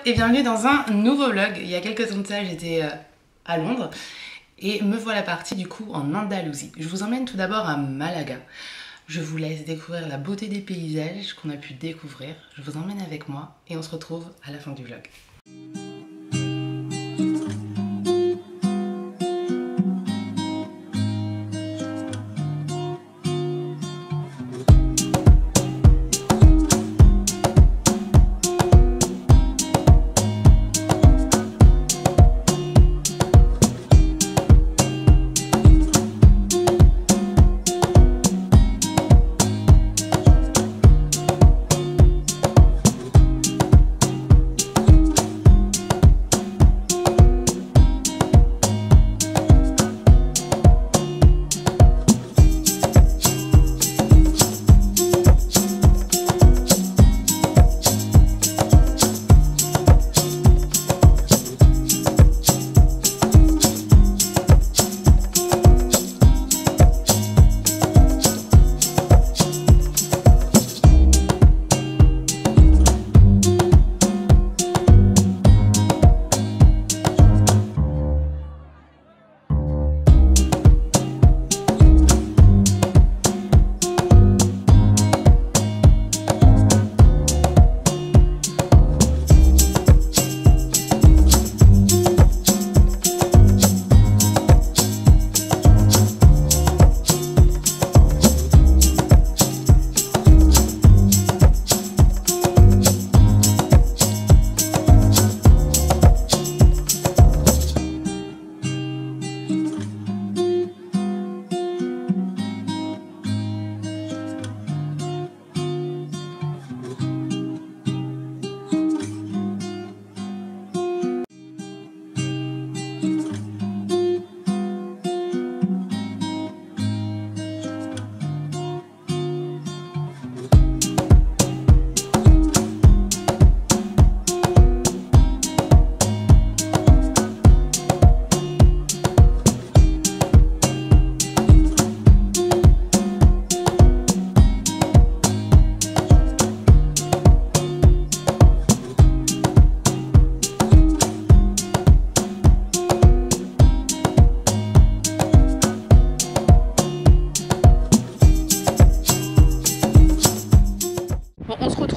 et bienvenue dans un nouveau vlog. Il y a quelques temps de ça, j'étais à Londres et me voilà partie du coup en Andalousie. Je vous emmène tout d'abord à Malaga. Je vous laisse découvrir la beauté des paysages qu'on a pu découvrir. Je vous emmène avec moi et on se retrouve à la fin du vlog.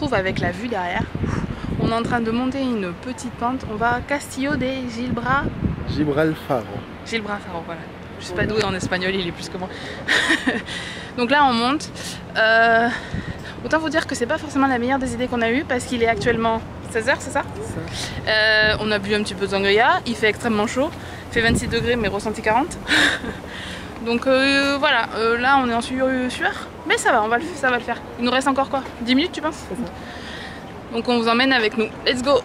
Avec la vue derrière, on est en train de monter une petite pente. On va à Castillo de Gibralfaro. Gibralfaro, voilà. Je sais pas d'où en espagnol, il est plus que moi. Donc là on monte. Autant vous dire que c'est pas forcément la meilleure des idées qu'on a eues parce qu'il est actuellement 16h, c'est ça? On a bu un petit peu de sangria, il fait extrêmement chaud, il fait 26 degrés mais ressenti 40. Donc voilà, là on est en sueur, mais ça va, ça va le faire. Il nous reste encore quoi? 10 minutes tu penses? Donc on vous emmène avec nous. Let's go!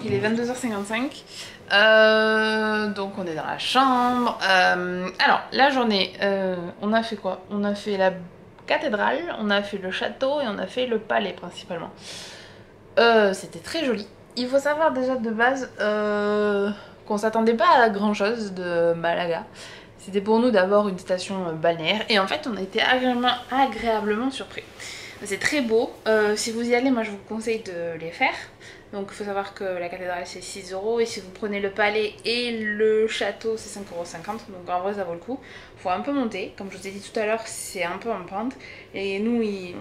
Il est 22h55, donc on est dans la chambre. Alors la journée, on a fait quoi? On a fait la cathédrale, on a fait le château et on a fait le palais principalement. C'était très joli. Il faut savoir déjà de base qu'on s'attendait pas à grand chose de Malaga. C'était pour nous d'abord une station balnéaire et en fait on a été agréablement surpris. C'est très beau, si vous y allez moi je vous conseille de les faire. Donc il faut savoir que la cathédrale c'est 6 € et si vous prenez le palais et le château c'est 5,50 €. Donc en vrai ça vaut le coup. Il faut un peu monter, comme je vous ai dit tout à l'heure c'est un peu en pente. Et nous il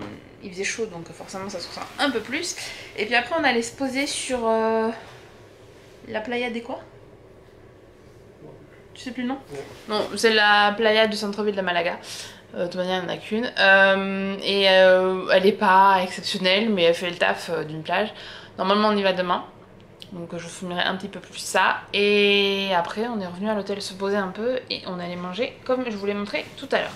faisait chaud donc forcément ça se ressent un peu plus. Et puis après on allait se poser sur la playa des quoi? Tu sais plus le nom? Non, c'est la playa du centre-ville de Malaga. De toute manière, il n'y en a qu'une. Elle est pas exceptionnelle, mais elle fait le taf d'une plage. Normalement, on y va demain. Donc je vous filmerai un petit peu plus ça. Et après, on est revenu à l'hôtel se poser un peu et on allait manger comme je vous l'ai montré tout à l'heure.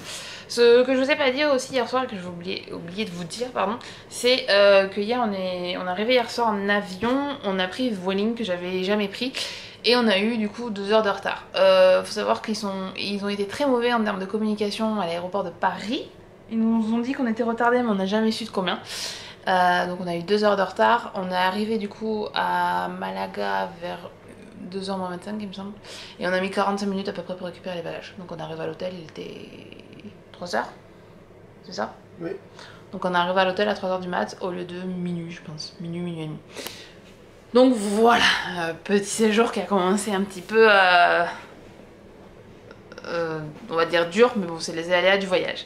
Ce que je vous ai pas dit aussi hier soir, que je vais oublier de vous dire, pardon, c'est que hier on est arrivé hier soir en avion, on a pris Vueling que j'avais jamais pris. Et on a eu du coup 2 heures de retard. Faut savoir qu'ils ont été très mauvais en termes de communication à l'aéroport de Paris. Ils nous ont dit qu'on était retardés mais on n'a jamais su de combien. Donc on a eu 2 heures de retard. On est arrivé du coup à Malaga vers 2h moins 25 il me semble. Et on a mis 45 minutes à peu près pour récupérer les bagages. Donc on arrive à l'hôtel, il était 3h. C'est ça? Oui. Donc on est arrivé à l'hôtel à 3h du mat au lieu de minuit je pense. Minuit et demi. Donc voilà, petit séjour qui a commencé un petit peu, on va dire dur, mais bon, c'est les aléas du voyage.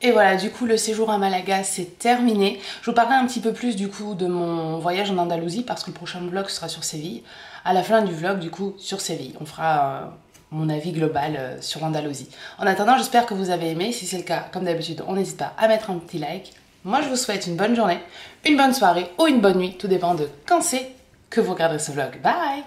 Et voilà, du coup le séjour à Malaga c'est terminé. Je vous parlerai un petit peu plus du coup de mon voyage en Andalousie parce que le prochain vlog sera sur Séville. À la fin du vlog du coup sur Séville, on fera mon avis global sur l'Andalousie. En attendant, j'espère que vous avez aimé. Si c'est le cas, comme d'habitude, on n'hésite pas à mettre un petit like. Moi je vous souhaite une bonne journée, une bonne soirée ou une bonne nuit, tout dépend de quand c'est que vous regarderez ce vlog. Bye!